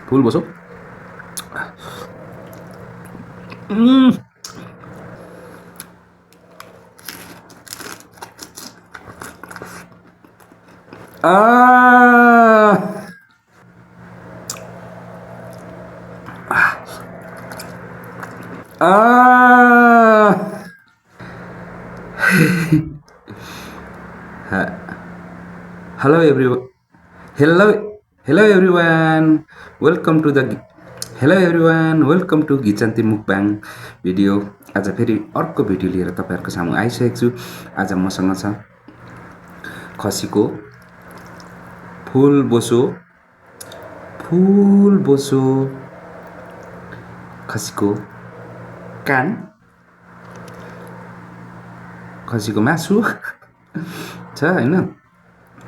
फुल बसो Hello everyone. Hello, hello everyone. Welcome to the Hello everyone. Welcome to Gichanti Mukbang video. आज फेरि अर्को video लिएर तपाईहरुको सामु आइसकेको छु. आज मसँग छ खसीको फुल बोसो खसीको कान, खसीको मासु छ हैन,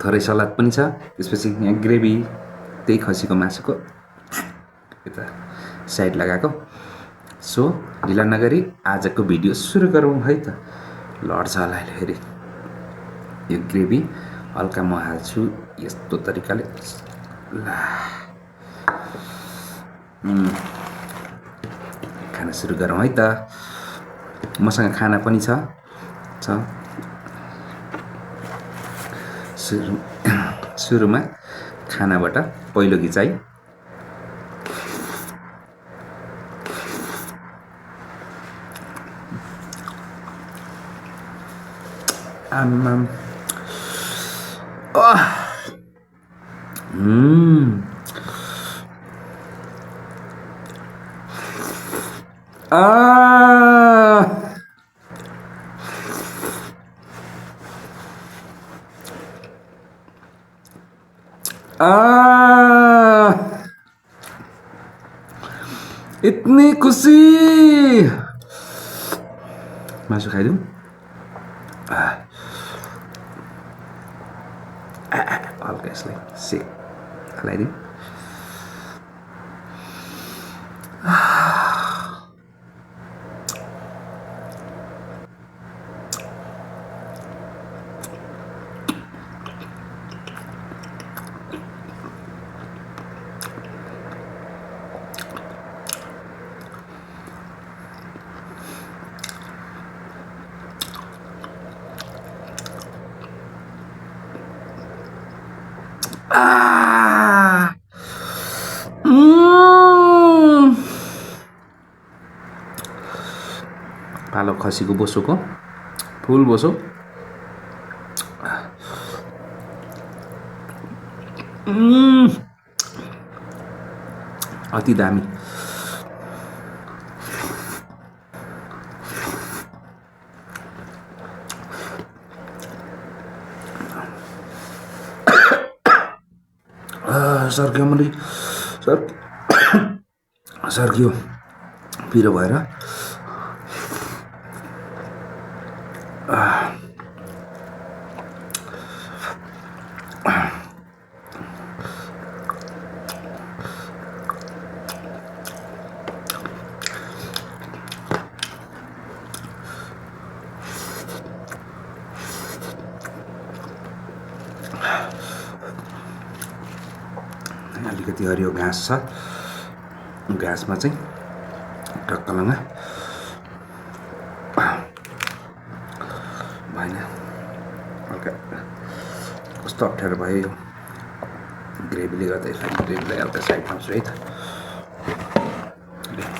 थोरै सलाद पनि छ, त्यसपछि यहाँ ग्रेभी त्यही खसीको मासुको यता साइड लगाएको. सो ढिला नगरी आजको भिडियो सुरु गरौँ है त. लड्छ होला अहिले फेरि. यो ग्रेभी हल्का म हाल्छु यस्तो तरिकाले. खाना सुरु गरौँ है त. मसँग खाना पनि छ. सुरुमा खानाबाट पहिलो घिचाइ. आमाम. इतनी खुशी. मासु खाइदिउँ. हल्का यसलाई सेक हालाइदिउँ. पालो खसीको बोसोको फुल बोसो. अति दामी. सर्क्यो मैले सर्क्यो पिरो भएर. अलिकति हरियो घाँस छ. घाँसमा चाहिँ टक्कलङ्गा भएन. हल्का कस्तो अप्ठ्यारो भयो यो ग्रेभीले गर्दा. यसलाई ग्रेभीलाई हल्का साइड हाल्छु है त.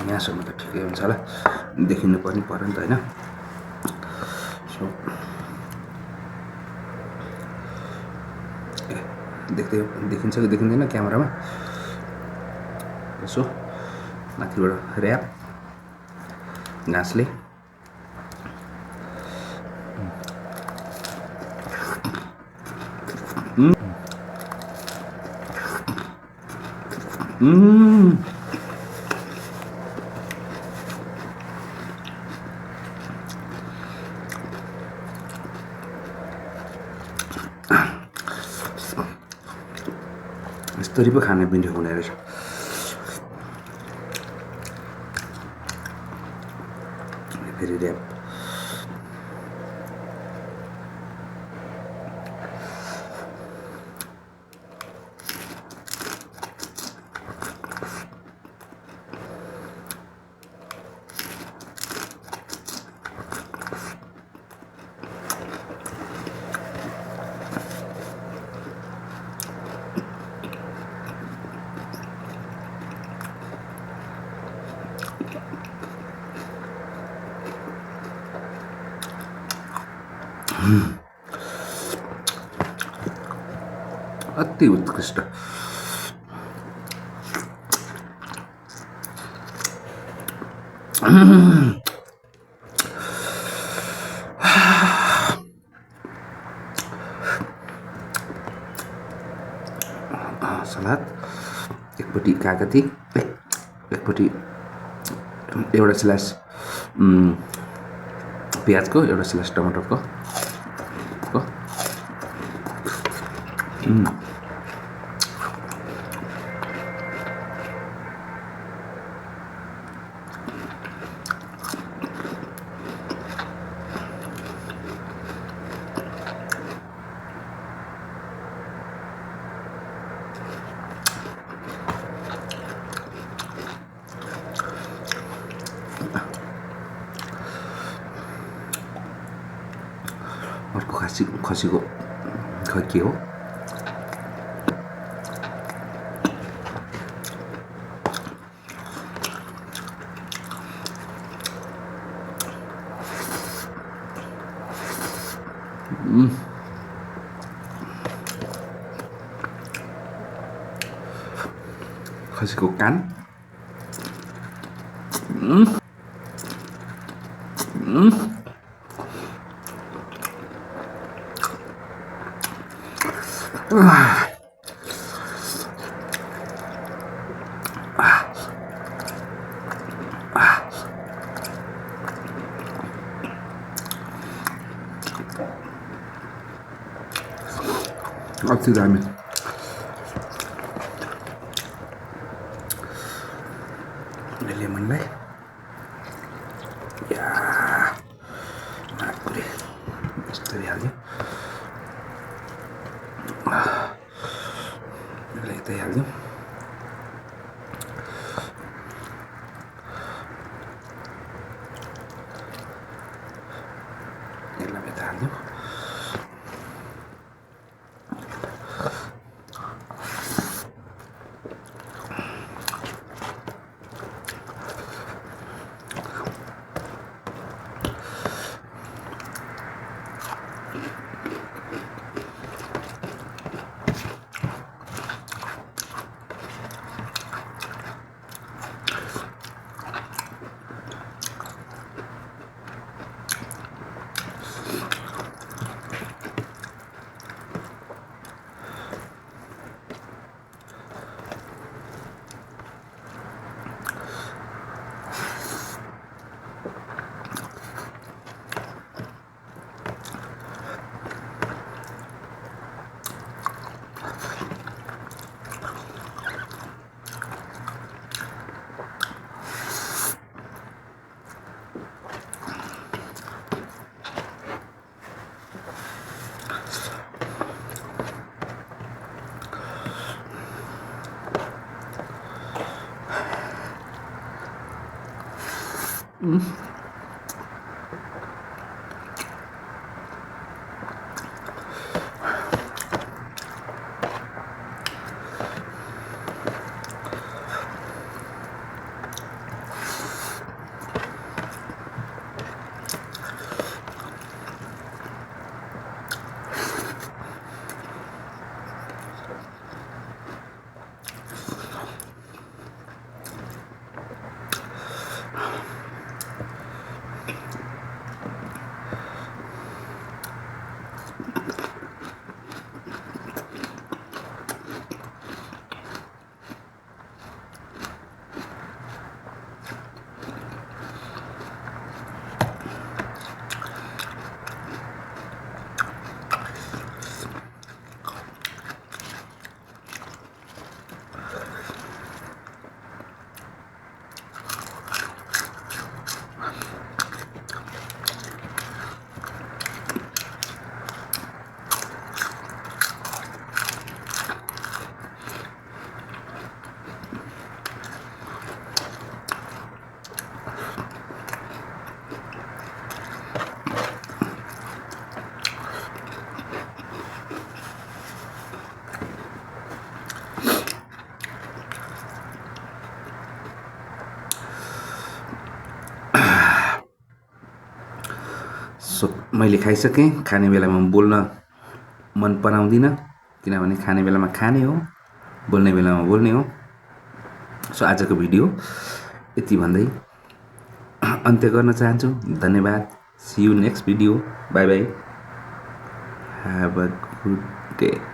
यहाँसम्म त ठिकै हुन्छ होला. देखिनु पनि पर्यो नि त होइन. सो देखिन्छ कि देखिँदैन क्यामेरामा. यसो माथिबाट ऱ्याप घाँसले. यस्तरी पो खाने भिडियो हुने रहेछ. फेरि ऱ्याप. अति उत्कृष्ट। सलाद एकपट्टि कागती एकपट्टि एउटा स्लाइस प्याजको एउटा स्लाइस टमाटरको अर्को खसीको खै के हो खसीको कान अति दामी। लेमनलाई या पुरै यस्तरी हाल्यो यतै हाल्यो यसलाई यता हाल्यो सो मैले खाइसकेँ। खाने बेलामा बोल्न मन पराउँदिनँ किनभने खाने बेलामा खाने हो, बोल्ने बेलामा बोल्ने हो। सो आजको भिडियो यति भन्दै अन्त्य गर्न चाहन्छु। धन्यवाद। See you next video. Bye bye. Have a good day.